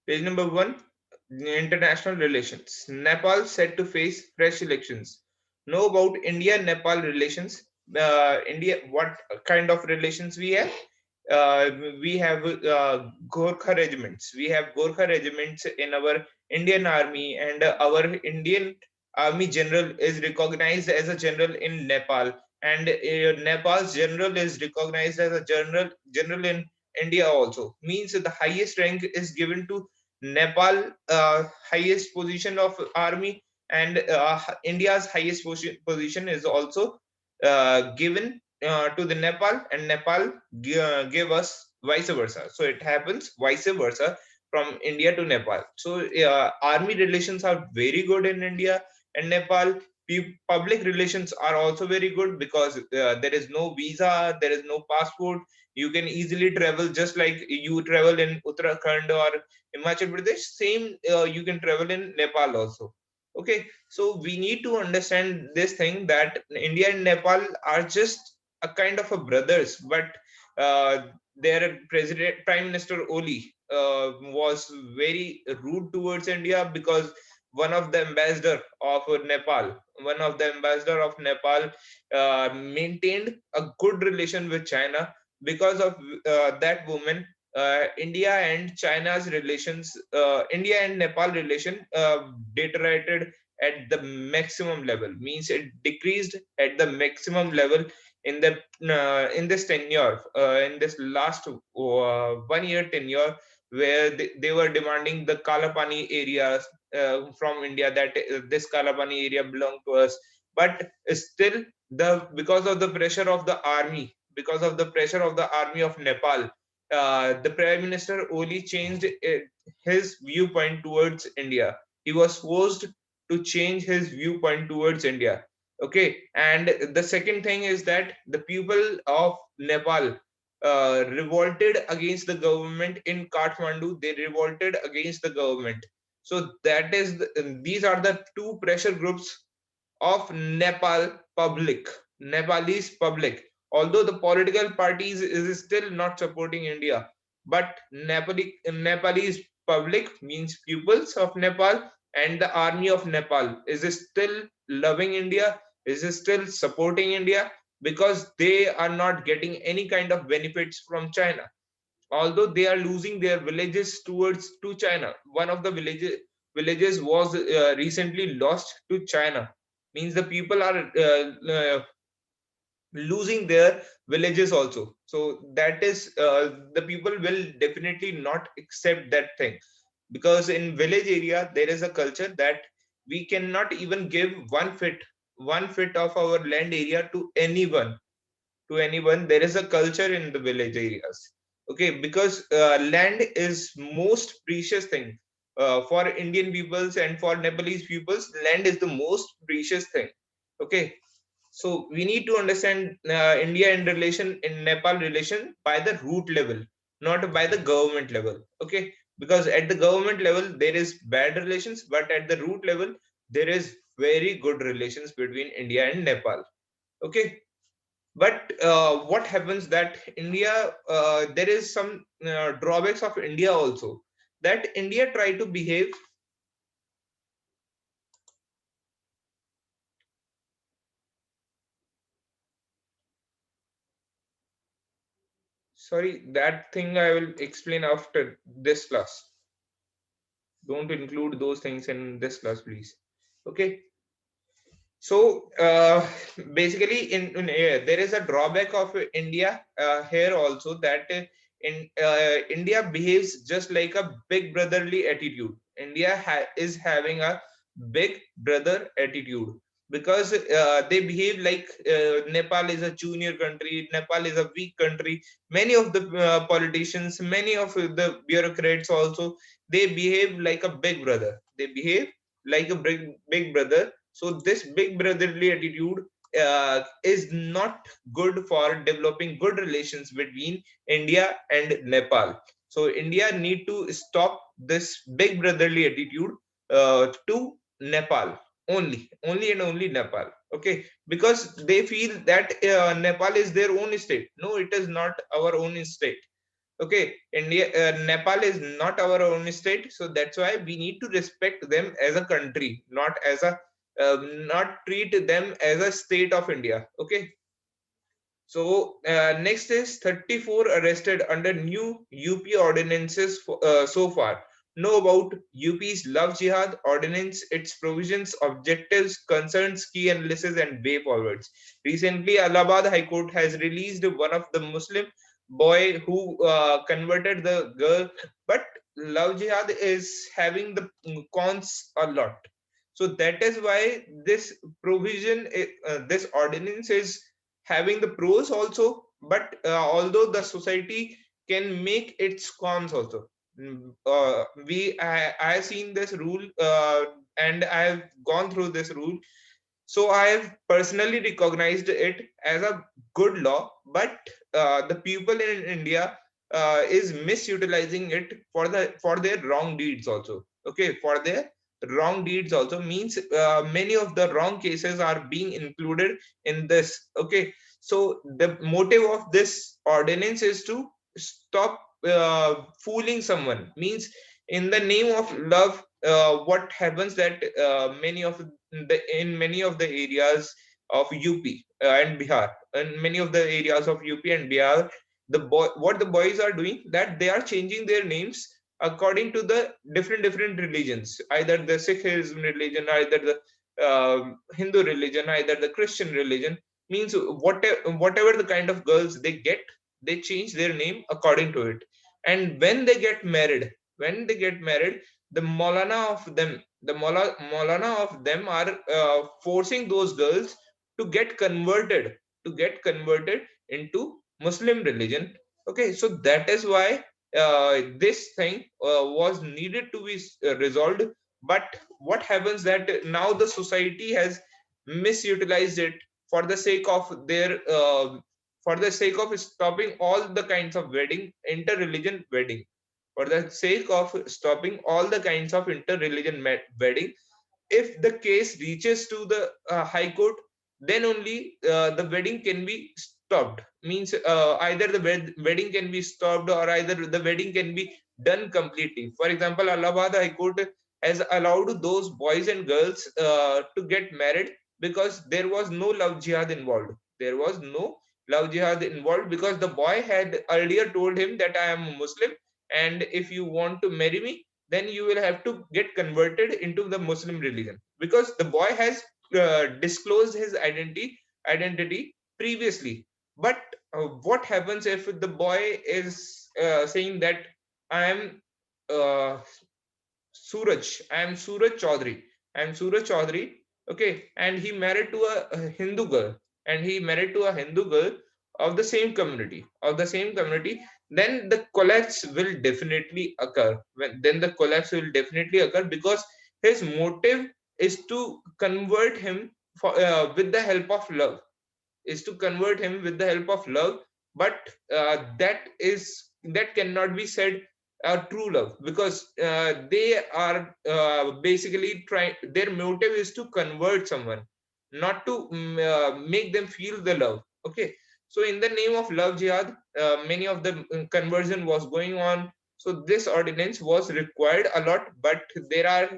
Page number 1, international relations. Nepal set to face fresh elections. Know about India-Nepal relations. India, what kind of relations we have? Uh, we have Gorkha regiments. We have Gorkha regiments in our Indian army, and our Indian army general is recognized as a general in Nepal, and Nepal's general is recognized as a general in India also. Means the highest rank is given to Nepal, highest position of army, and India's highest position is also given to the Nepal, and Nepal give us vice versa. So it happens vice versa from India to Nepal. So army relations are very good in India and Nepal. Public relations are also very good because there is no visa, there is no passport. You can easily travel just like you travel in Uttarakhand or Himachal Pradesh. Same, you can travel in Nepal also. Okay, so we need to understand this thing that India and Nepal are just a kind of a brothers, but their president, Prime Minister Oli, was very rude towards India because one of the ambassador of Nepal maintained a good relation with China. Because of that woman, India and Nepal relation deteriorated at the maximum level. Means it decreased at the maximum level in this tenure, in this last 1 year tenure, where they were demanding the Kalapani areas from India, that this Kalapani area belong to us. But still, the because of the pressure of the army, because of the pressure of the army of Nepal, the Prime Minister Oli changed his viewpoint towards India. He was forced to change his viewpoint towards India. Okay, and the second thing is that the people of Nepal revolted against the government in Kathmandu. They revolted against the government. So these are the two pressure groups of Nepalese public. Although the political parties is still not supporting India, but Nepalese public, means pupils of Nepal and the army of Nepal, is still loving India, is still supporting India, because they are not getting any kind of benefits from China. Although they are losing their villages towards to China. One of the villages was recently lost to China. Means the people are losing their villages also. So that is, the people will definitely not accept that thing, because in village area there is a culture that we cannot even give 1 feet of our land area to anyone. There is a culture in the village areas. Okay, because land is most precious thing for Indian peoples, and for Nepalese peoples land is the most precious thing. Okay, so we need to understand India in relation in Nepal relation by the root level, not by the government level. Okay, because at the government level there is bad relations, but at the root level there is very good relations between India and Nepal. Okay, but what happens that India, there is some drawbacks of India also, that India try to behave. Sorry, that thing I will explain after this class. Don't include those things in this class, please. Okay, so basically there is a drawback of India here also, that in India behaves just like a big brotherly attitude. India is having a big brother attitude, because they behave like Nepal is a junior country, Nepal is a weak country. Many of the politicians, many of the bureaucrats also, they behave like a big brother. They behave like a big brother. So this big brotherly attitude is not good for developing good relations between India and Nepal. So India need to stop this big brotherly attitude to Nepal, only and only Nepal. Okay, because they feel that Nepal is their own state. No, it is not our own state. Okay, India, Nepal is not our own state, so that's why we need to respect them as a country, not as a not treat them as a state of India. Okay. So next is 34 arrested under new UP ordinances so far. Know about UP's Love Jihad ordinance, its provisions, objectives, concerns, key analysis, and way forwards. Recently, Allahabad High Court has released one of the Muslim boy who converted the girl, but Love Jihad is having the cons a lot. So that is why this provision, this ordinance is having the pros also, but although the society can make its cons also. I have seen this rule, and I have gone through this rule, so I have personally recognized it as a good law, but the people in India is misutilizing it for their wrong deeds also. Okay, for their wrong deeds also means many of the wrong cases are being included in this. Okay, so the motive of this ordinance is to stop fooling someone, means in the name of love. What happens that in many of the areas of UP and Bihar, and many of the areas of UP and Bihar, what the boys are doing, that they are changing their names according to the different religions, either the Sikhism religion, either the Hindu religion, either the Christian religion. Means whatever the kind of girls they get, they change their name according to it. And when they get married, the Maulana of them are forcing those girls to get converted into Muslim religion. Okay, so that is why this thing was needed to be resolved. But what happens that now the society has misutilized it for the sake of their for the sake of stopping all the kinds of inter-religion wedding, for the sake of stopping all the kinds of inter-religion wedding. If the case reaches to the high court, then only the wedding can be stopped. Means either the wedding can be stopped, or either the wedding can be done completely. For example, Allahabad High Court has allowed those boys and girls to get married, because there was no love jihad involved. There was no love jihad involved, because the boy had earlier told him that I am a Muslim, and if you want to marry me, then you will have to get converted into the Muslim religion, because the boy has disclosed his identity previously. But what happens if the boy is saying that I am uh, I am Suraj Chaudhary. Okay, and he married to a Hindu girl, and he married to a Hindu girl of the same community. Then the collapse will definitely occur. Then the collapse will definitely occur, because his motive is to convert him with the help of love, but that cannot be said true love, because they are basically trying, their motive is to convert someone, not to make them feel the love. Okay, so in the name of love jihad, many of the conversion was going on. So this ordinance was required a lot, but there are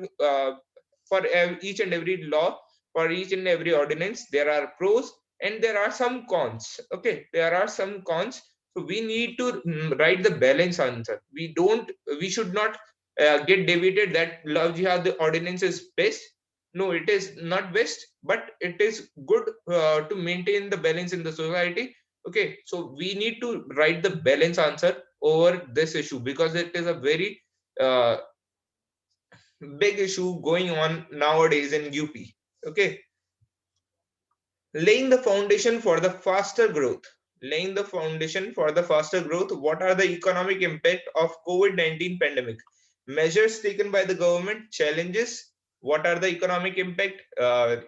each and every law, for each and every ordinance, there are pros and there are some cons. Okay, there are some cons. So we need to write the balance answer. We should not get debated that love jihad ordinance is best. No, it is not best, but it is good to maintain the balance in the society. Okay, so we need to write the balance answer over this issue, because it is a very uh, big issue going on nowadays in UP. Okay, laying the foundation for the faster growth. Laying the foundation for the faster growth. What are the economic impact of COVID-19 pandemic? Measures taken by the government, challenges. What are the economic impact?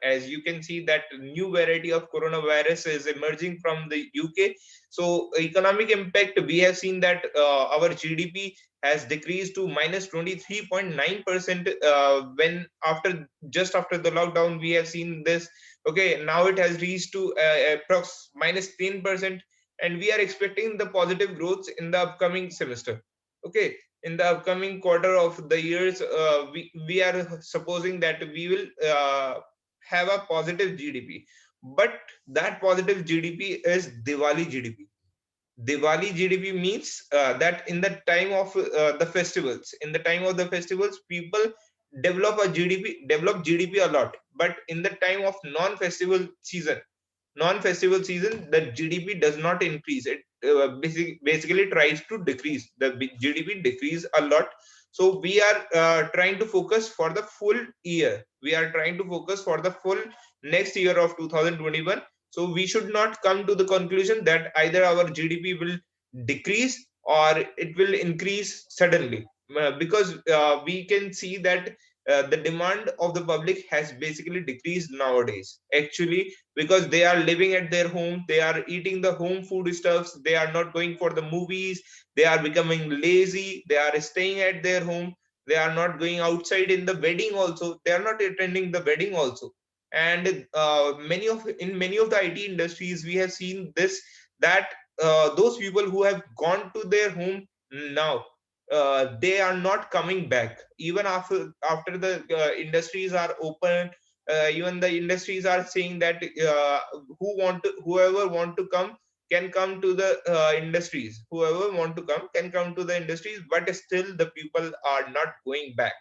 As you can see, that new variety of coronavirus is emerging from the UK. So economic impact, we have seen that our GDP has decreased to minus 23.9% when after just after the lockdown. We have seen this. Okay, now it has reached to approx minus 10%. and we are expecting the positive growth in the upcoming semester. Okay, in the upcoming quarter of the years, we are supposing that we will have a positive GDP, but that positive GDP is Diwali GDP. Diwali GDP means that in the time of the festivals, people develop GDP a lot. But in the time of non-festival season, the GDP does not increase. It basically tries to decrease. The GDP decrease a lot. So we are trying to focus for the full year. We are trying to focus for the full next year of 2021. So we should not come to the conclusion that either our GDP will decrease or it will increase suddenly, because we can see that the demand of the public has basically decreased nowadays, actually, because they are living at their home, they are eating the home food stuffs, they are not going for the movies, they are becoming lazy, they are staying at their home, they are not going outside in the wedding also, they are not attending the wedding also. And many of the IT industries we have seen this, that those people who have gone to their home now, they are not coming back even after the industries are open. Even the industries are saying that whoever want to come can come to the industries, whoever want to come can come to the industries, but still the people are not going back.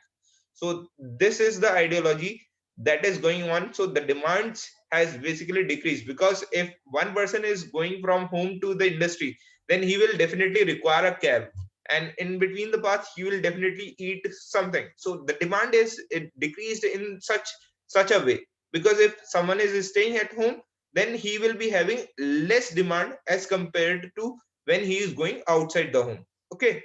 So this is the ideology that is going on. So the demands has basically decreased, because if one person is going from home to the industry, then he will definitely require a cab, and in between the path he will definitely eat something. So the demand is it decreased in such a way, because if someone is staying at home, then he will be having less demand as compared to when he is going outside the home. Okay,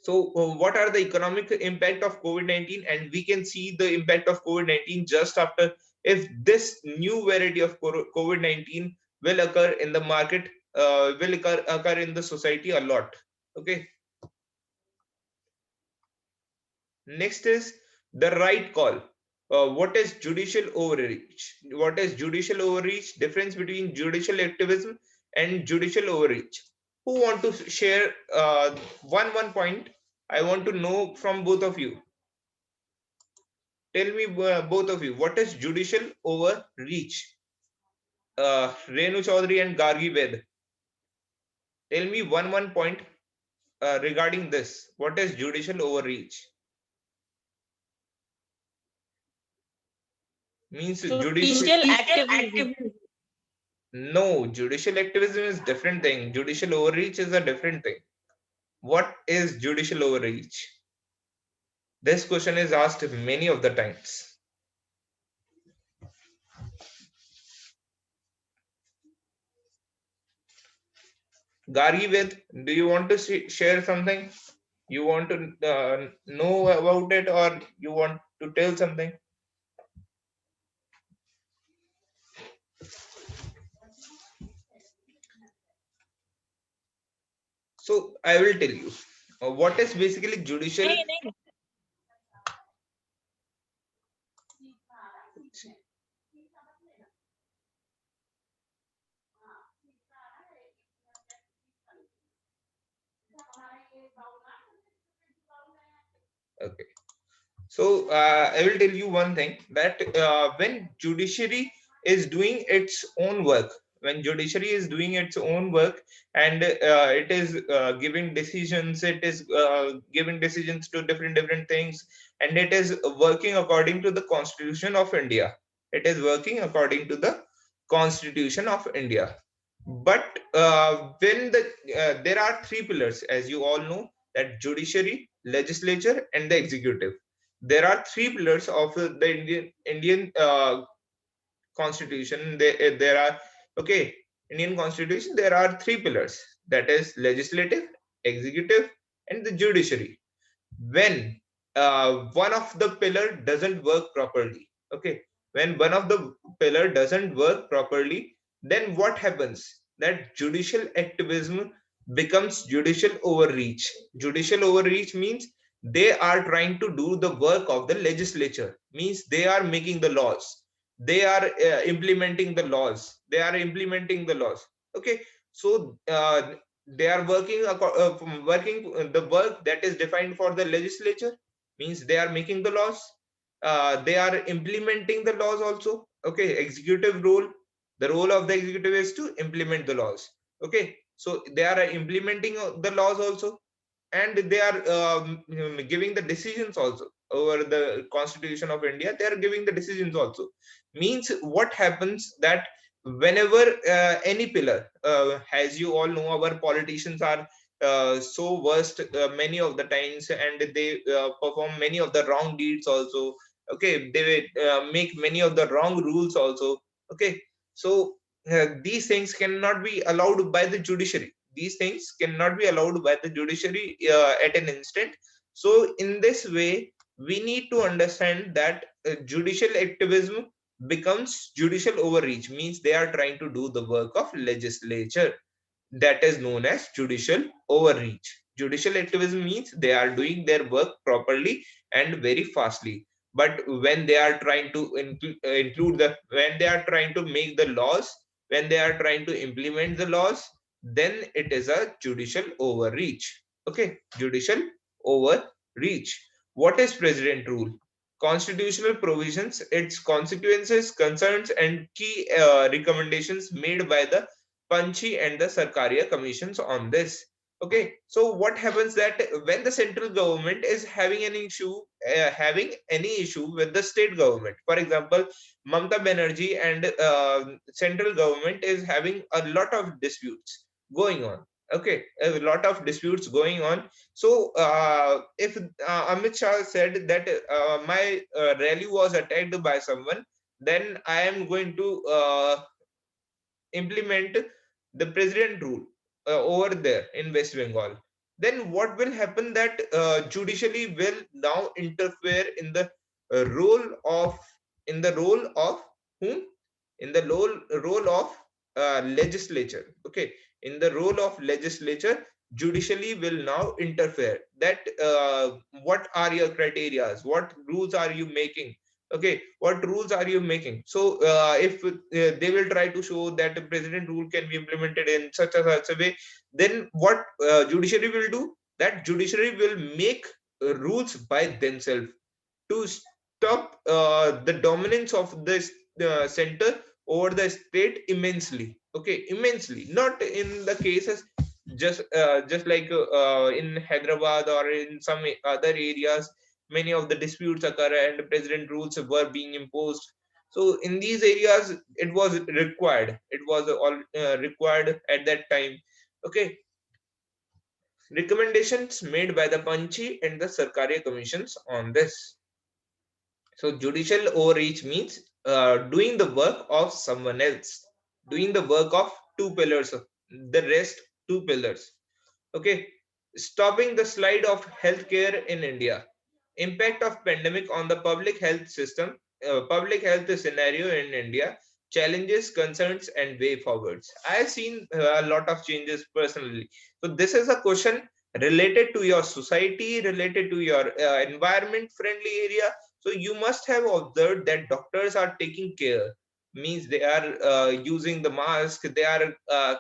so, what are the economic impact of COVID-19? And we can see the impact of COVID-19 just after, if this new variety of COVID-19 will occur in the market, will occur in the society a lot. Okay. Next is the right call. What is judicial overreach? What is judicial overreach? Difference between judicial activism and judicial overreach. Who want to share one point? I want to know from both of you. Tell me, both of you, what is judicial overreach? Renu Chaudhary and Gargi Ved. Tell me one point regarding this. What is judicial overreach? Means judicial Activism. No, judicial activism is different thing. Judicial overreach is a different thing. What is judicial overreach? This question is asked many of the times. Gargi Ved, do you want to share something? You want to know about it, or you want to tell something? So I will tell you what is basically judicial. नहीं नहीं Okay. So I will tell you one thing, that when judiciary is doing its own work, when judiciary is doing its own work, and it is giving decisions, it is giving decisions to different things, and it is working according to the Constitution of India. It is working according to the Constitution of India. But when there are three pillars, as you all know, that judiciary, legislature, and the executive. There are three pillars of the Indian constitution. There are, okay, Indian constitution, there are three pillars, that is legislative, executive, and the judiciary. When one of the pillar doesn't work properly, okay, when one of the pillar doesn't work properly, then what happens, that judicial activism becomes judicial overreach. Judicial overreach means they are trying to do the work of the legislature, means they are making the laws, they are implementing the laws, they are implementing the laws. Okay, so they are working the work that is defined for the legislature, means they are making the laws, they are implementing the laws also. Okay, executive role, the role of the executive is to implement the laws. Okay, so they are implementing the laws also, and they are giving the decisions also over the constitution of India. They are giving the decisions also. Means what happens that whenever any pillar, as you all know, our politicians are so worst many of the times, and they perform many of the wrong deeds also. Okay, they make many of the wrong rules also. Okay, so these things cannot be allowed by the judiciary. These things cannot be allowed by the judiciary at an instant. So in this way, we need to understand that judicial activism becomes judicial overreach, means they are trying to do the work of legislature. That is known as judicial overreach. Judicial activism means they are doing their work properly and very fastly. But when they are trying to include the, when they are trying to make the laws, when they are trying to implement the laws, then it is a judicial overreach. Okay, judicial overreach. What is president rule? Constitutional provisions, its consequences, concerns, and key recommendations made by the Panchi and the Sarkaria commissions on this. Okay, so what happens that when the central government is having an issue, having any issue with the state government, for example, Mamta Banerjee and central government is having a lot of disputes going on. Okay, a lot of disputes going on. So if Amit Shah said that my rally was attacked by someone, then I am going to implement the president rule over there in West Bengal. Then what will happen that judicially will now interfere in the role of, in the role of whom, in the role of legislature. Okay, in the role of legislature, judicially will now interfere that what are your criterias, what rules are you making. Okay, what rules are you making? So if they will try to show that the president rule can be implemented in such a way, then what judiciary will do, that judiciary will make rules by themselves to stop the dominance of this center over the state immensely. Okay, immensely, not in the cases just like in Hyderabad or in some other areas, many of the disputes occur and president rules were being imposed. So in these areas it was required, it was all required at that time. Okay, recommendations made by the Panchi and the Sarkaria commissions on this. So judicial overreach means doing the work of someone else, doing the work of two pillars, the rest two pillars. Okay, stopping the slide of healthcare in India, impact of pandemic on the public health system, public health scenario in India, challenges, concerns, and way forwards. I have seen a lot of changes personally. So this is a question related to your society, related to your environment friendly area. So you must have observed that doctors are taking care, means they are using the mask, they are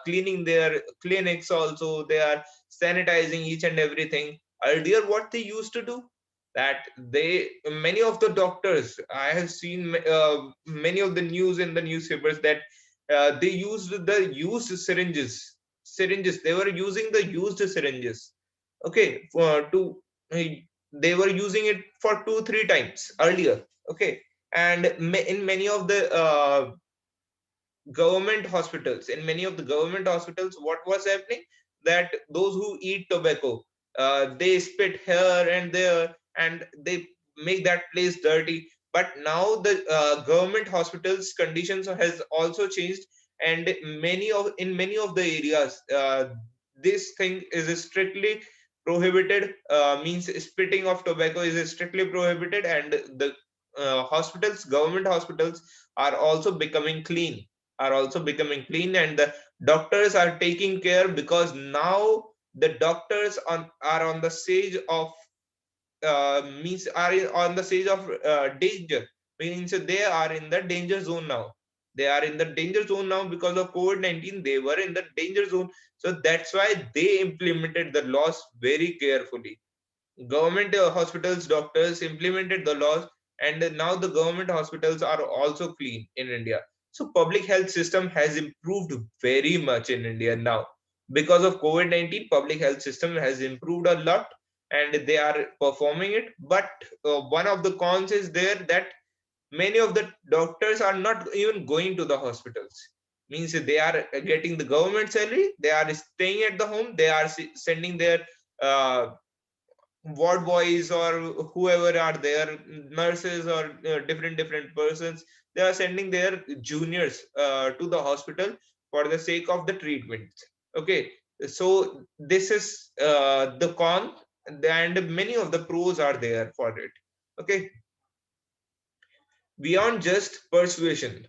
cleaning their clinics also, they are sanitizing each and everything. Earlier what they used to do, that they, many of the doctors, I have seen many of the news in the newspapers that they used the used syringes, they were using the used syringes. Okay, for to uh, they were using it for 2 3 times earlier. Okay, and in many of the government hospitals, in many of the government hospitals, what was happening, that those who eat tobacco, they spit here and there and they make that place dirty. But now the government hospitals conditions has also changed, and many of, in many of the areas this thing is strictly prohibited, means spitting of tobacco is strictly prohibited, and the hospitals, government hospitals are also becoming clean, are also becoming clean, and the doctors are taking care, because now the doctors are on the stage of means are on the stage of danger, means they are in the danger zone now. They are in the danger zone now because of COVID-19. They were in the danger zone, so that's why they implemented the laws very carefully. Government hospitals, doctors implemented the laws, and now the government hospitals are also clean in India. So public health system has improved very much in India now. Because of COVID-19, public health system has improved a lot, and they are performing it. But one of the cons is there that many of the doctors are not even going to the hospitals. Means they are getting the government salary, they are staying at the home, they are sending their uh, ward boys or whoever are there, nurses or different persons, they are sending their juniors to the hospital for the sake of the treatment. Okay, so this is the con, and many of the pros are there for it. Okay, beyond just persuasion,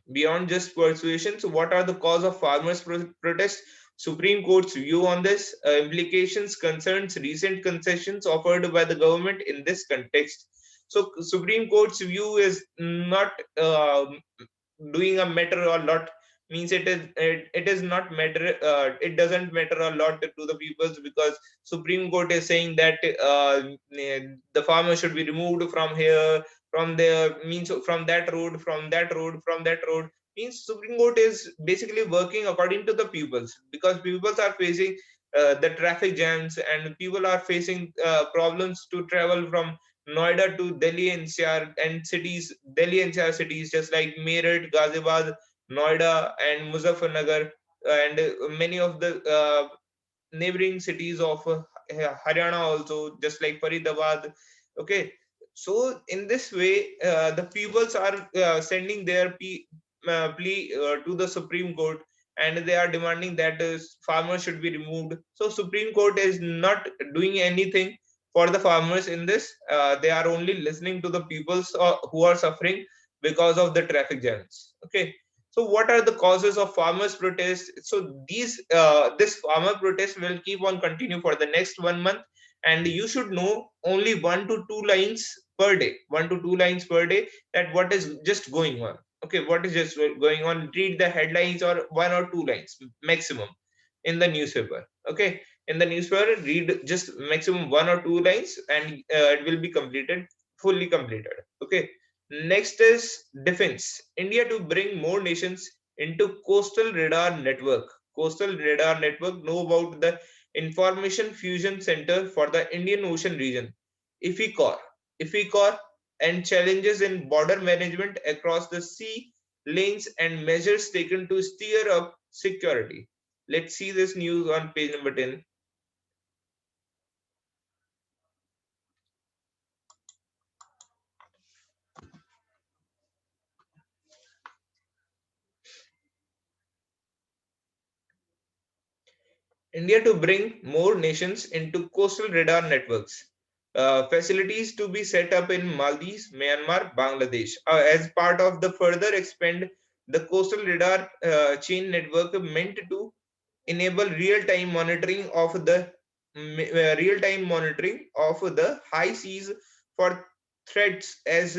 so what are the cause of farmers protest? Supreme Court's view on this, implications, concerns, recent concessions offered by the government in this context. So Supreme Court's view is not doing a matter a lot. Means it is not matter, it doesn't matter a lot to the peoples, because Supreme Court is saying that the farmer should be removed from here, from there, means from that road, from that road, from that road. Means Supreme Court is basically working according to the pupils, because pupils are facing the traffic jams, and people are facing problems to travel from Noida to Delhi NCR and cities, Delhi NCR cities, just like Meerut, Ghaziabad, Noida, and Muzaffarnagar, and many of the neighboring cities of Haryana also, just like Faridabad. Okay, so in this way, the peoples are sending their plea to the Supreme Court, and they are demanding that farmers should be removed. So Supreme Court is not doing anything for the farmers in this. They are only listening to the peoples who are suffering because of the traffic jams. Okay, so what are the causes of farmers protest? So this farmer protest will keep on continue for the next 1 month, and you should know only 1 to 2 lines per day, 1 to 2 lines per day, that what is just going on. Okay, what is just going on? Read the headlines or 1 or 2 lines maximum in the newspaper. Okay, in the newspaper, read just maximum 1 or 2 lines, and it will be completed, fully completed. Okay. Next is defense. India to bring more nations into coastal radar network. Coastal radar network know about the Information Fusion Center for the Indian Ocean region, IFICOR, IFICOR, and challenges in border management across the sea lanes and measures taken to steer up security. Let's see this news on page number 10. India to bring more nations into coastal radar networks. Facilities to be set up in Maldives, Myanmar, Bangladesh as part of the further expand the coastal radar chain network, meant to enable real-time monitoring of the high seas for threats, as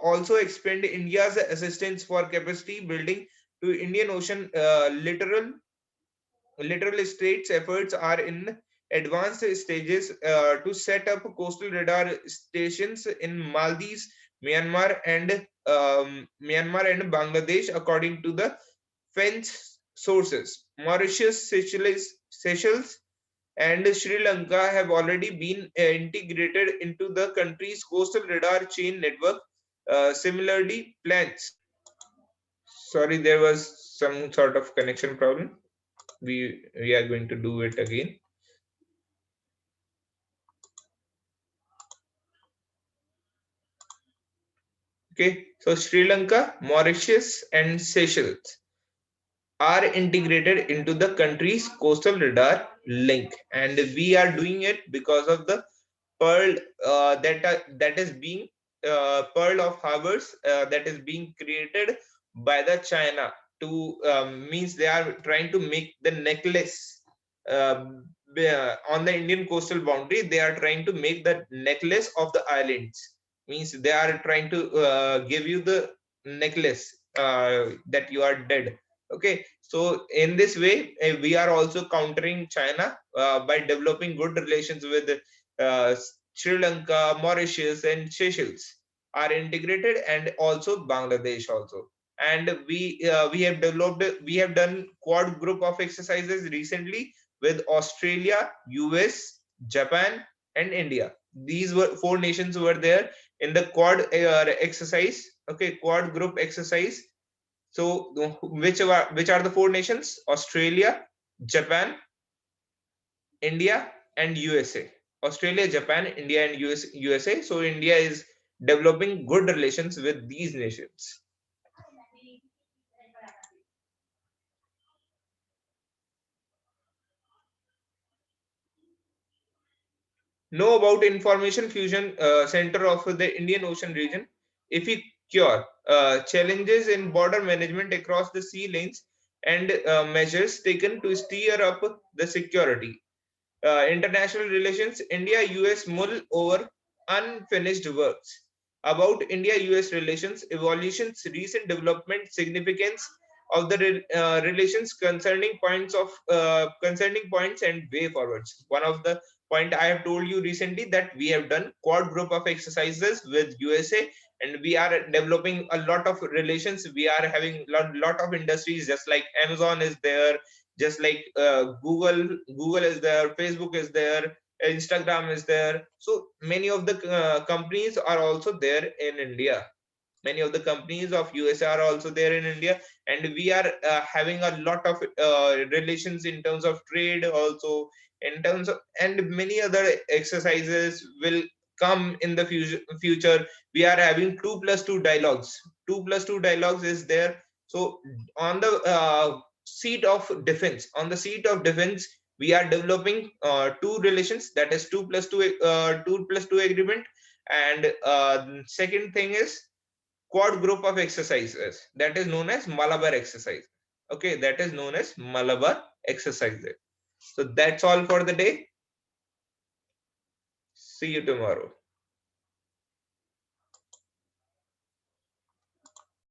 also expand India's assistance for capacity building to Indian Ocean littoral states. Efforts are in advanced stages to set up coastal radar stations in Maldives, Myanmar and Bangladesh, according to the French sources. Mauritius, Seychelles, and Sri Lanka have already been integrated into the country's coastal radar chain network. Similarly, plans. Sorry, there was some sort of connection problem. We are going to do it again. Okay, so Sri Lanka, Mauritius, and Seychelles are integrated into the country's coastal radar link, and we are doing it because of the pearl that is being pearl of harbors that is being created by the China to means they are trying to make the necklace uh, on the Indian coastal boundary. They are trying to make the necklace of the islands. Means they are trying to give you the necklace that you are dead. Okay, so in this way, we are also countering China by developing good relations with uh, Sri Lanka, Mauritius, and Seychelles are integrated, and also Bangladesh also. And we have developed, we have done quad group of exercises recently with Australia, US, Japan, and India. These were four nations were there in the quad exercise. Okay, quad group exercise. So which are the four nations? Australia, Japan, India, and USA. Australia, Japan, India, and USA. So India is developing good relations with these nations. Know about Information Fusion Center of the Indian Ocean region. If we cure challenges in border management across the sea lanes, and measures taken to steer up the security. International relations, India US mull over unfinished works. About India US relations, evolutions, recent development, significance of the relations, concerning points and way forwards. One of the point I have told you recently, that we have done quad group of exercises with USA, and we are developing a lot of relations. We are having lot of industries, just like Amazon is there, just like Google is there, Facebook is there, Instagram is there. So many of the companies are also there in India. Many of the companies of USA are also there in India, and we are having a lot of relations in terms of trade also, in terms of, and many other exercises will come in the future. We are having 2+2 dialogues. 2+2 dialogues is there. So on the seat of defense, we are developing two relations, that is 2+2 agreement. And second thing is quad group of exercises, that is known as Malabar exercise. Okay, that is known as Malabar exercises. So that's all for the day. See you tomorrow.